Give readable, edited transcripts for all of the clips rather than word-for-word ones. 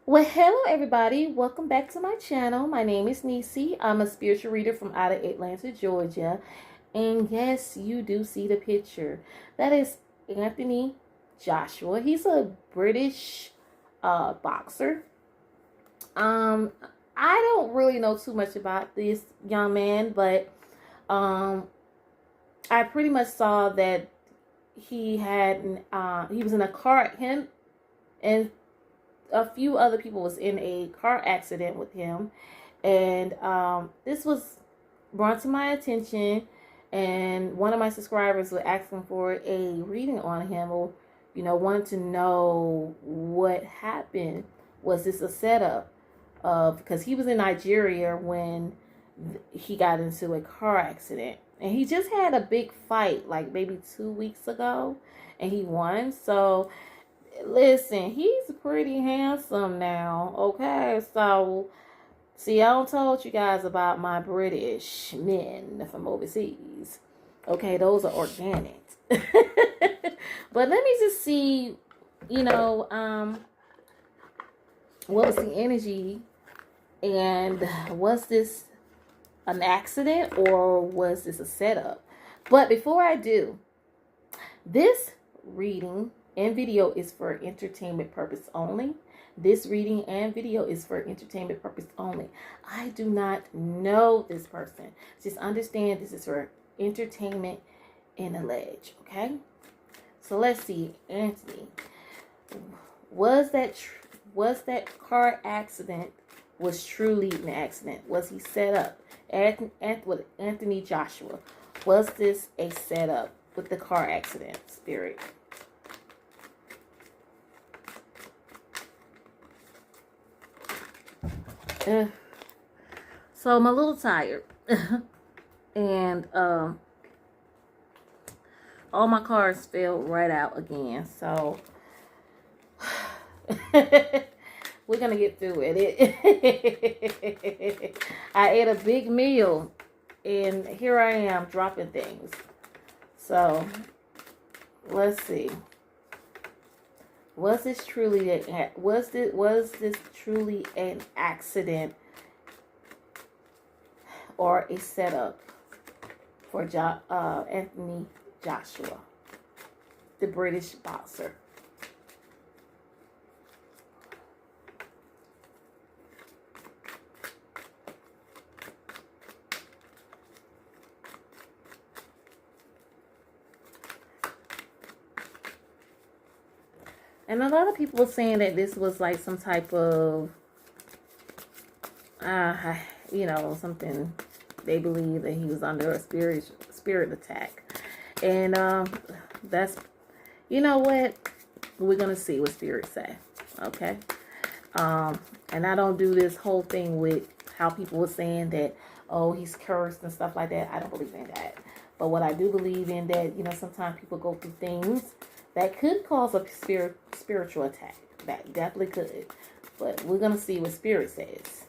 Well, hello everybody. Welcome back to my channel. My name is Nisi. I'm a spiritual reader from out of Atlanta, Georgia. And yes, you do see the picture. That is Anthony Joshua. He's a British boxer. Um, I don't really know too much about this young man, but um, I pretty much saw that he was in a car. Him and a few other people was in a car accident with him, and this was brought to my attention, and one of my subscribers was asking for a reading on him, or wanted to know what happened. Was this a setup of, because he was in Nigeria when he got into a car accident, and he just had a big fight like maybe 2 weeks ago, and he won. So listen, he's pretty handsome now. Okay, so see, I don't told you guys about my British men from overseas. Okay, those are organic. But let me just see, what was the energy, and was this an accident or was this a setup? But before I do, this reading and video is for entertainment purpose only. This reading and video is for entertainment purpose only. I do not know this person. Just understand this is for entertainment and knowledge, okay? So let's see, Anthony. Was that car accident was truly an accident? Was he set up? With Anthony Joshua, was this a setup with the car accident, Spirit? So I'm a little tired. And all my cards fell right out again. So we're gonna get through it. I ate a big meal, and here I am dropping things. So let's see. Was this truly an accident or a setup for Anthony Joshua, the British boxer? And a lot of people were saying that this was like some type of, something. They believe that he was under a spirit attack. And that's, you know what? We're going to see what spirits say. Okay? And I don't do this whole thing with how people were saying that, oh, he's cursed and stuff like that. I don't believe in that. But what I do believe in that, sometimes people go through things that could cause a spiritual attack. That definitely could. But we're going to see what Spirit says.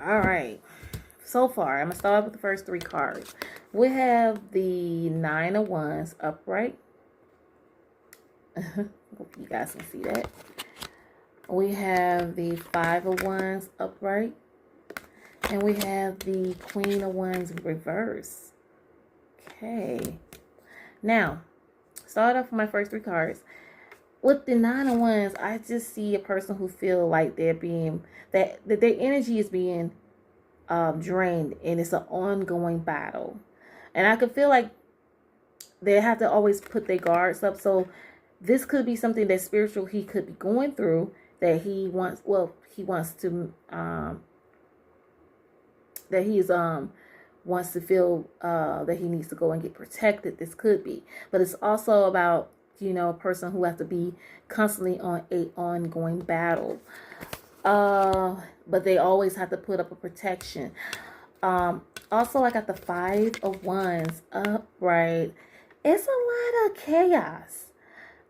All right. So far, I'm going to start with the first three cards. We have the Nine of Wands upright. Hope you guys can see that. We have the Five of Wands upright. And we have the Queen of Wands in reverse. Okay. Now, start off with my first three cards. With the Nine of Wands, I just see a person who feel like they're being, that their energy is being drained, and it's an ongoing battle. And I could feel like they have to always put their guards up. So this could be something that spiritual he could be going through, that he wants to that he's wants to feel that he needs to go and get protected. This could be, but it's also about, a person who has to be constantly on a ongoing battle. But they always have to put up a protection. Also, I got the 5 of Wands upright. It's a lot of chaos.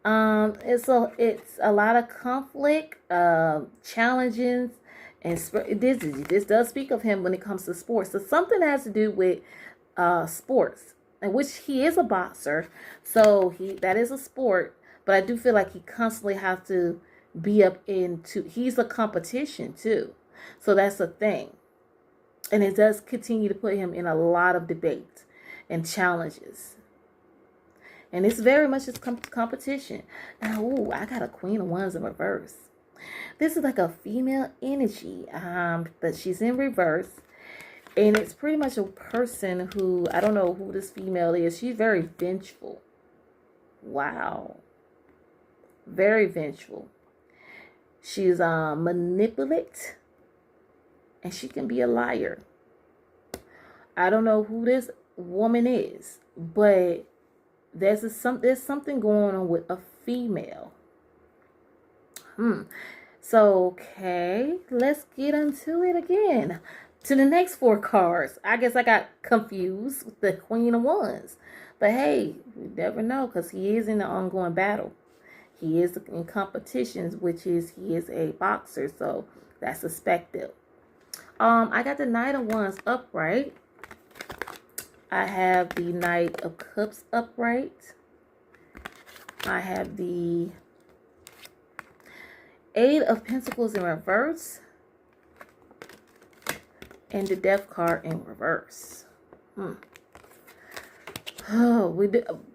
It's a lot of conflict, challenges, and this does speak of him when it comes to sports. So something that has to do with sports, in which he is a boxer, so that is a sport. But I do feel like he constantly has to be up into. He's a competition too, so that's the thing, and it does continue to put him in a lot of debates and challenges. And it's very much his competition. Now, I got a Queen of Wands in reverse. This is like a female energy, but she's in reverse. And it's pretty much a person who, I don't know who this female is. She's very vengeful. Wow. Very vengeful. She's manipulate. And she can be a liar. I don't know who this woman is, but there's something going on with a female. So, okay, let's get into it again. To the next 4 cards. I guess I got confused with the Queen of Wands. But hey, we never know, because he is in an ongoing battle. He is in competitions, which is he is a boxer, so that's suspected. I got the Knight of Wands upright. I have the Knight of Cups upright. I have the 8 of Pentacles in reverse. And the Death card in reverse. Oh, we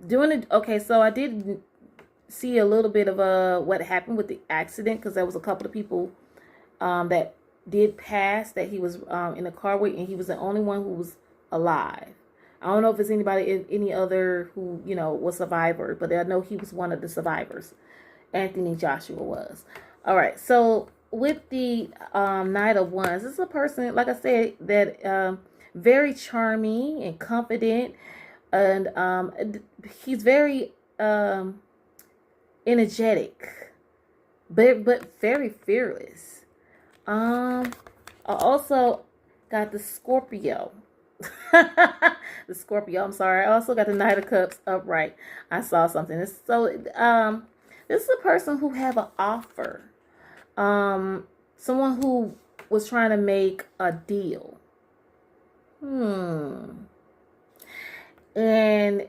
doing it. Okay, so I did see a little bit of what happened with the accident, because there was a couple of people that did pass that he was in a car with, and he was the only one who was alive. I don't know if it's any other who, was survivor, but I know he was one of the survivors. Anthony Joshua was. All right. So with the Knight of Wands, this is a person, like I said, that very charming and confident, and he's very energetic, but very fearless. I also got the Scorpio. The Scorpio, I'm sorry. I also got the Knight of Cups upright. I saw something. This is a person who have an offer. Someone who was trying to make a deal. And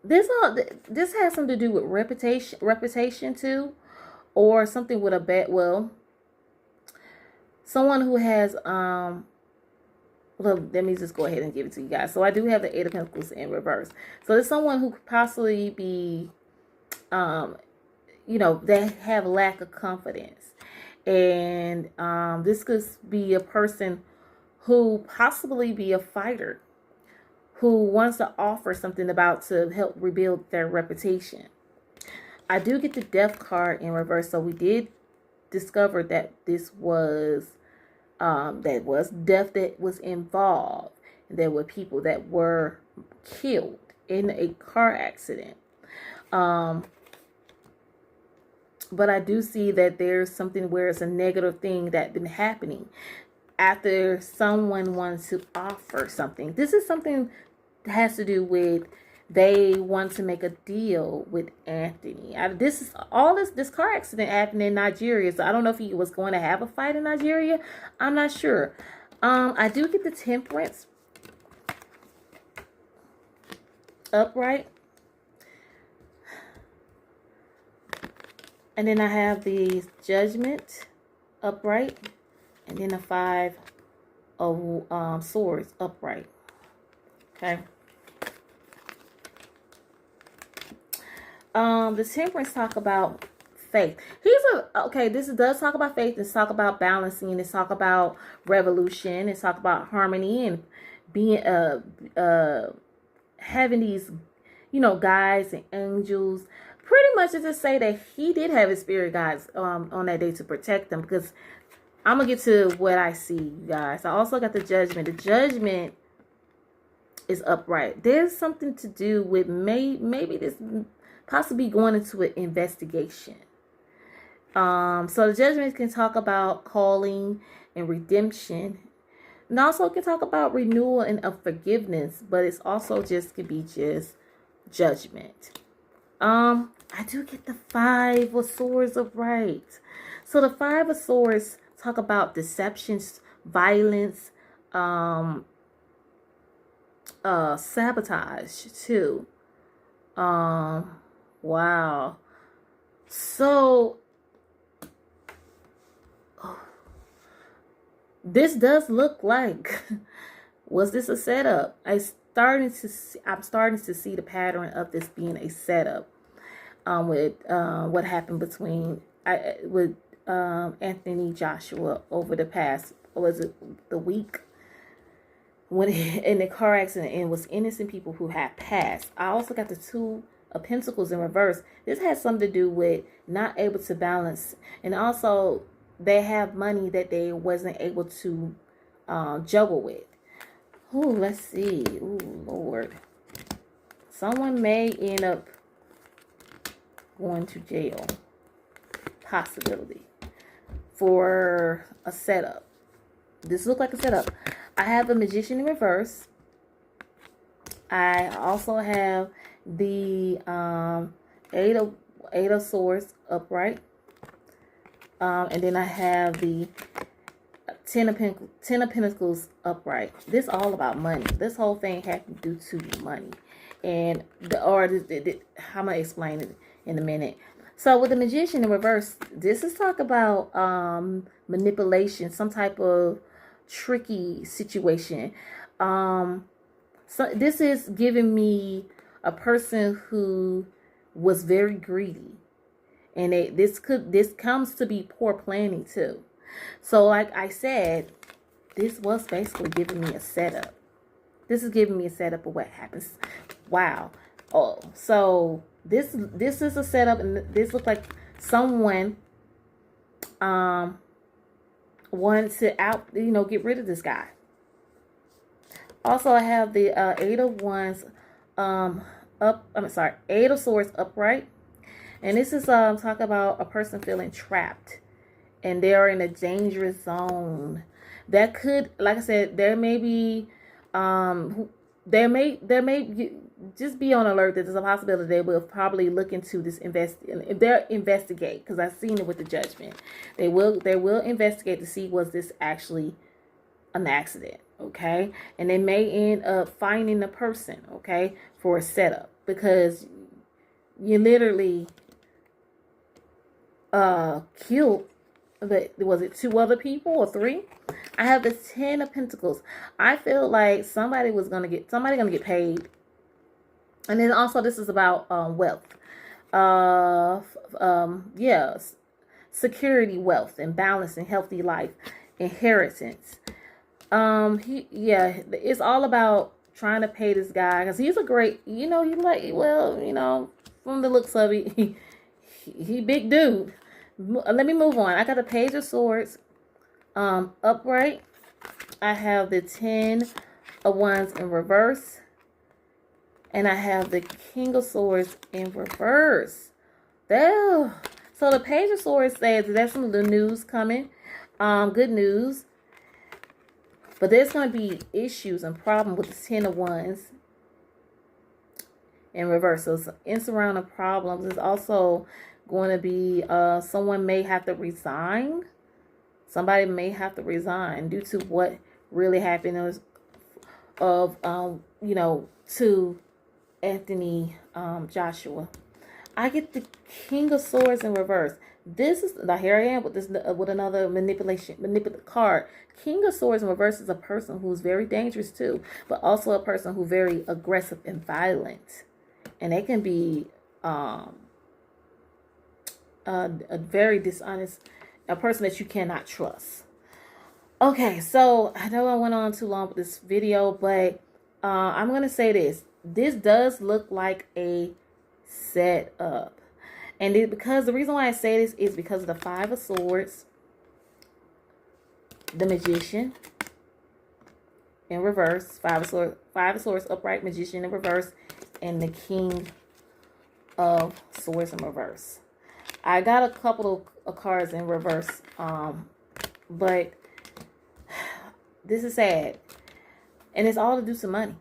this has something to do with reputation too, or something with someone who has well, let me just go ahead and give it to you guys. So I do have the 8 of Pentacles in reverse. So there's someone who could possibly be, they have lack of confidence. And this could be a person who possibly be a fighter, who wants to offer something about to help rebuild their reputation. I do get the Death card in reverse. So we did discover that this was death that was involved. There were people that were killed in a car accident. But I do see that there's something where it's a negative thing that's been happening after someone wants to offer something. This is something that has to do with they want to make a deal with Anthony. This car accident happened in Nigeria, so I don't know if he was going to have a fight in Nigeria. I'm not sure. I do get the Temperance upright. And then I have the Judgment upright. And then the 5 of Swords upright. Okay. The Temperance talk about faith. This does talk about faith. It's talk about balancing. It's talk about revolution. It's talk about harmony and being having these, guides and angels. Pretty much to just say that he did have his spirit guides on that day to protect them, because I'm going to get to what I see, you guys. I also got the Judgment. The Judgment is upright. There's something to do with maybe this possibly going into an investigation. So the Judgment can talk about calling and redemption, and also can talk about renewal and of forgiveness, but it's also just could be just judgment. I do get the Five of Swords upright. So the Five of Swords talk about deceptions, violence, sabotage too. Wow. So this does look like, was this a setup? I'm starting to see the pattern of this being a setup. With what happened between Anthony Joshua over the past, was it the week, when in the car accident, and it was innocent people who had passed. I also got the Two of Pentacles in reverse. This has something to do with not able to balance, and also they have money that they wasn't able to juggle with. Ooh, let's see. Ooh, Lord. Someone may end up going to jail. Possibility. For a setup. This looks like a setup. I have the Magician in reverse. I also have the Eight of Swords upright. And then I have the Ten of Pentacles upright. This is all about money. This whole thing has to do to money. And how am I going to explain it in a minute? So with the Magician in reverse, this is talk about manipulation, some type of tricky situation. So this is giving me a person who was very greedy, and this comes to be poor planning too. So like I said, this was basically giving me a setup. This is giving me a setup of what happens. Wow. Oh, so this is a setup, and this looks like someone wanted to get rid of this guy. Also, I have the Eight of Wands Eight of Swords upright, and this is talk about a person feeling trapped, and they are in a dangerous zone. That could, like I said, there may just be on alert that there's a possibility they will probably look into this investigate, because I've seen it with the Judgment. They will investigate to see, was this actually an accident, okay? And they may end up finding the person, okay, for a setup, because you literally killed, was it 2 other people or 3? I have the Ten of Pentacles. I feel like somebody gonna get paid. And then also this is about wealth. Security, wealth, and balance, and healthy life, inheritance. It's all about trying to pay this guy, because he's a great, from the looks of it, he big dude. Let me move on. I got the Page of Swords upright. I have the Ten of Wands in reverse. And I have the King of Swords in reverse. So the Page of Swords says that's some of the news coming. Good news. But there's going to be issues and problems with the Ten of Wands in reverse. So insurmountable problems. There's also going to be someone may have to resign. Somebody may have to resign due to what really happened to Anthony Joshua. I get the King of Swords in reverse. This is, now here I am with another manipulative card. King of Swords in reverse is a person who's very dangerous too, but also a person who's very aggressive and violent, and they can be a very dishonest, a person that you cannot trust. Okay, so I know I went on too long with this video, but I'm gonna say this. This does look like a setup. And because the reason why I say this is because of the Five of Swords, the Magician in reverse, Five of Swords upright, Magician in reverse, and the King of Swords in reverse. I got a couple of cards in reverse, but this is sad, and it's all to do some money.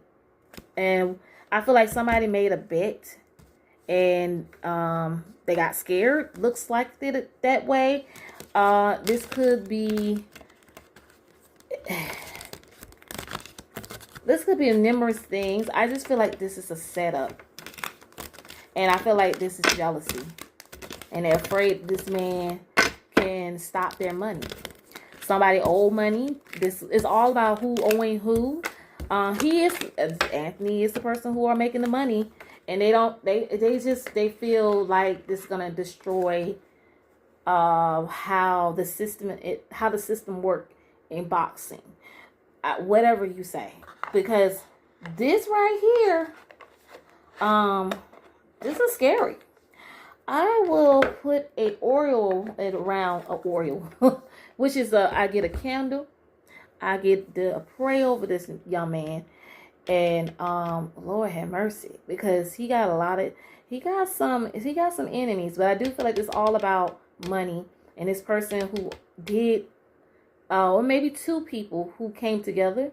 And I feel like somebody made a bet, and they got scared. Looks like they did it that way. This could be. This could be numerous things. I just feel like this is a setup. And I feel like this is jealousy. And they're afraid this man can stop their money. Somebody owe money. This is all about who owing who. Anthony is the person who are making the money. And they feel like this is gonna destroy how the system work in boxing. Whatever you say. Because this right here, this is scary. I will put a Oreo around a Oreo, which is I get a candle. I get to pray over this young man, and Lord have mercy, because he got some enemies, but I do feel like it's all about money, and this person who did, or maybe two people who came together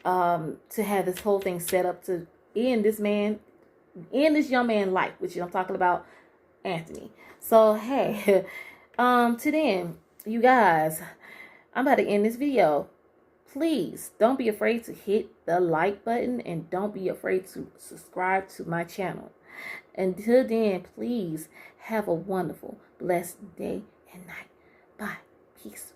to have this whole thing set up to end this young man's life, which I'm talking about Anthony. So hey, to then, you guys, I'm about to end this video. Please don't be afraid to hit the like button, and don't be afraid to subscribe to my channel. Until then, please have a wonderful, blessed day and night. Bye. Peace.